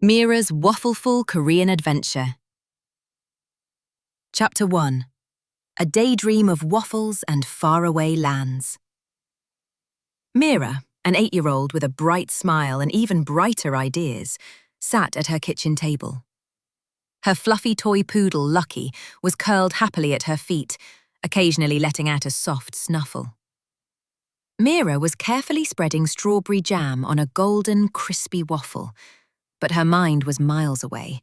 Mira's Waffle-ful Korean Adventure. Chapter 1. A Daydream of Waffles and Faraway Lands. Mira, an 8-year-old with a bright smile and even brighter ideas, sat at her kitchen table. Her fluffy toy poodle, Lucky, was curled happily at her feet, occasionally letting out a soft snuffle. Mira was carefully spreading strawberry jam on a golden, crispy waffle, but her mind was miles away,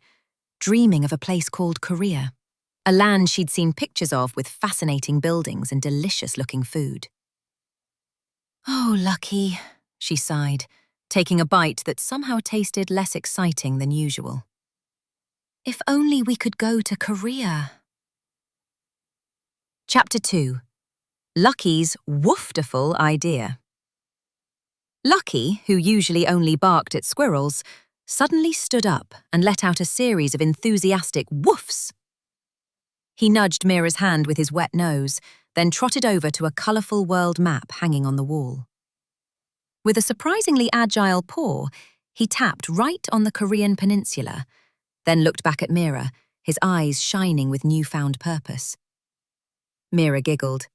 dreaming of a place called Korea, a land she'd seen pictures of with fascinating buildings and delicious-looking food. "Oh, Lucky," she sighed, taking a bite that somehow tasted less exciting than usual. "If only we could go to Korea." Chapter 2. Lucky's Waffle-ful idea. Lucky, who usually only barked at squirrels, suddenly stood up and let out a series of enthusiastic woofs. He nudged Mira's hand with his wet nose, then trotted over to a colourful world map hanging on the wall. With a surprisingly agile paw, he tapped right on the Korean peninsula, then looked back at Mira, his eyes shining with newfound purpose. Mira giggled.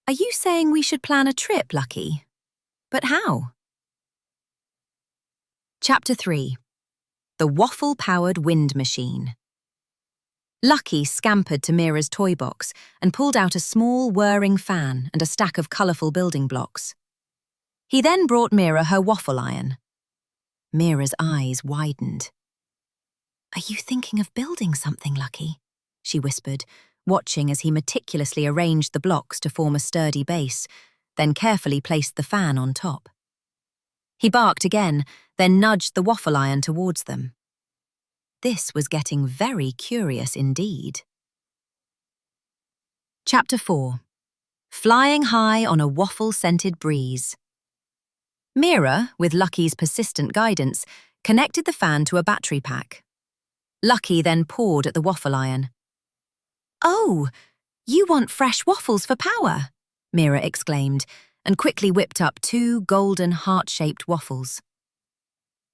"Are you saying we should plan a trip, Lucky? But how?" Chapter 3. The Waffle-powered Wind Machine. Lucky scampered to Mira's toy box and pulled out a small whirring fan and a stack of colourful building blocks. He then brought Mira her waffle iron. Mira's eyes widened. "Are you thinking of building something, Lucky?" she whispered, watching as he meticulously arranged the blocks to form a sturdy base, then carefully placed the fan on top. He barked again, then nudged the waffle iron towards them. This was getting very curious indeed. Chapter 4. Flying high on a waffle-scented breeze. Mira, with Lucky's persistent guidance, connected the fan to a battery pack. Lucky then pawed at the waffle iron. "Oh, you want fresh waffles for power," Mira exclaimed, and quickly whipped up 2 golden heart-shaped waffles.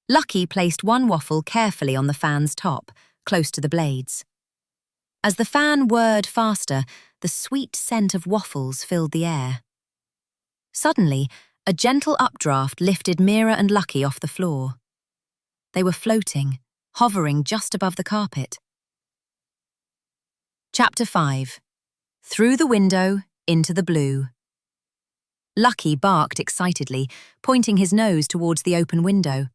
Lucky placed one waffle carefully on the fan's top, close to the blades. As the fan whirred faster, the sweet scent of waffles filled the air. Suddenly, a gentle updraft lifted Mira and Lucky off the floor. They were floating, hovering just above the carpet. Chapter 5. Through the window, into the blue. Lucky barked excitedly, pointing his nose towards the open window.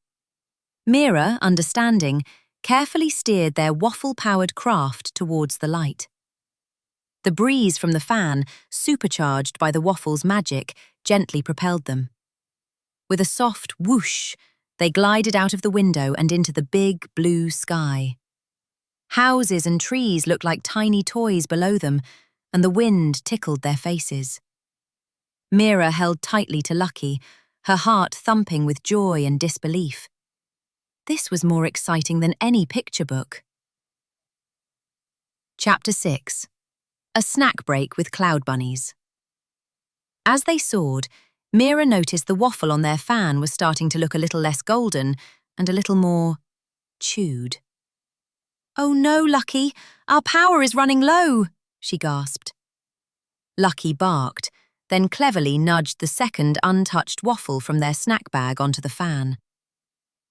Mira, understanding, carefully steered their waffle-powered craft towards the light. The breeze from the fan, supercharged by the waffle's magic, gently propelled them. With a soft whoosh, they glided out of the window and into the big blue sky. Houses and trees looked like tiny toys below them, and the wind tickled their faces. Mira held tightly to Lucky, her heart thumping with joy and disbelief. This was more exciting than any picture book. Chapter 6. A Snack Break with Cloud Bunnies. As they soared, Mira noticed the waffle on their fan was starting to look a little less golden and a little more chewed. "Oh no, Lucky, our power is running low," she gasped. Lucky barked, then cleverly nudged the second untouched waffle from their snack bag onto the fan.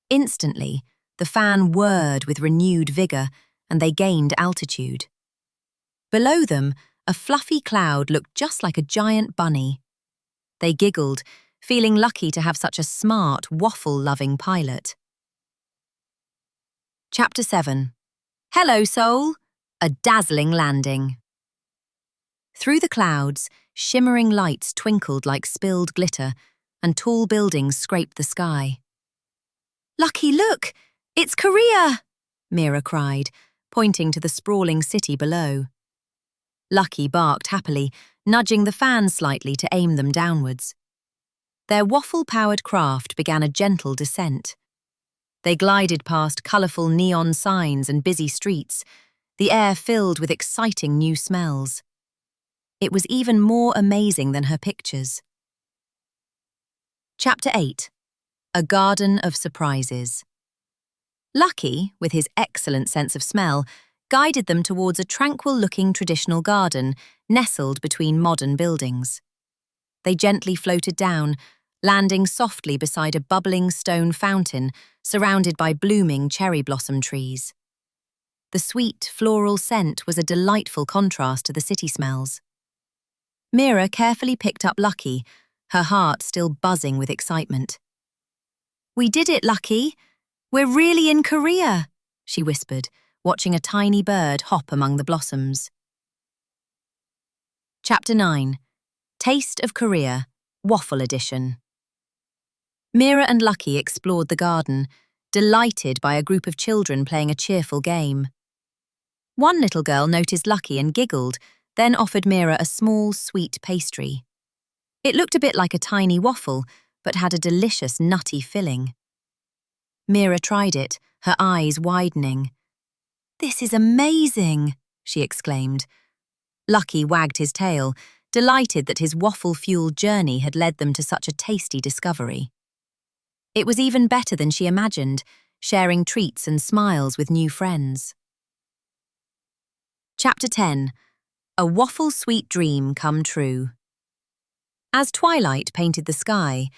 Instantly, the fan whirred with renewed vigour, and they gained altitude. Below them, a fluffy cloud looked just like a giant bunny. They giggled, feeling lucky to have such a smart, waffle-loving pilot. Chapter 7. Hello, Soul! A Dazzling Landing. Through the clouds, shimmering lights twinkled like spilled glitter, and tall buildings scraped the sky. "Lucky, look! It's Korea!" Mira cried, pointing to the sprawling city below. Lucky barked happily, nudging the fan slightly to aim them downwards. Their waffle-powered craft began a gentle descent. They glided past colourful neon signs and busy streets, the air filled with exciting new smells. It was even more amazing than her pictures. Chapter 8. A Garden of Surprises. Lucky, with his excellent sense of smell, guided them towards a tranquil-looking traditional garden nestled between modern buildings. They gently floated down, landing softly beside a bubbling stone fountain surrounded by blooming cherry blossom trees. The sweet, floral scent was a delightful contrast to the city smells. Mira carefully picked up Lucky, her heart still buzzing with excitement. "We did it, Lucky! We're really in Korea," she whispered, watching a tiny bird hop among the blossoms. Chapter 9. Taste of Korea, Waffle Edition. Mira and Lucky explored the garden, delighted by a group of children playing a cheerful game. One little girl noticed Lucky and giggled, then offered Mira a small, sweet pastry. It looked a bit like a tiny waffle, but had a delicious nutty filling. Mira tried it, her eyes widening. "This is amazing!" she exclaimed. Lucky wagged his tail, delighted that his waffle-fueled journey had led them to such a tasty discovery. It was even better than she imagined, sharing treats and smiles with new friends. Chapter 10. A Waffle-sweet Dream Come True. As twilight painted the sky,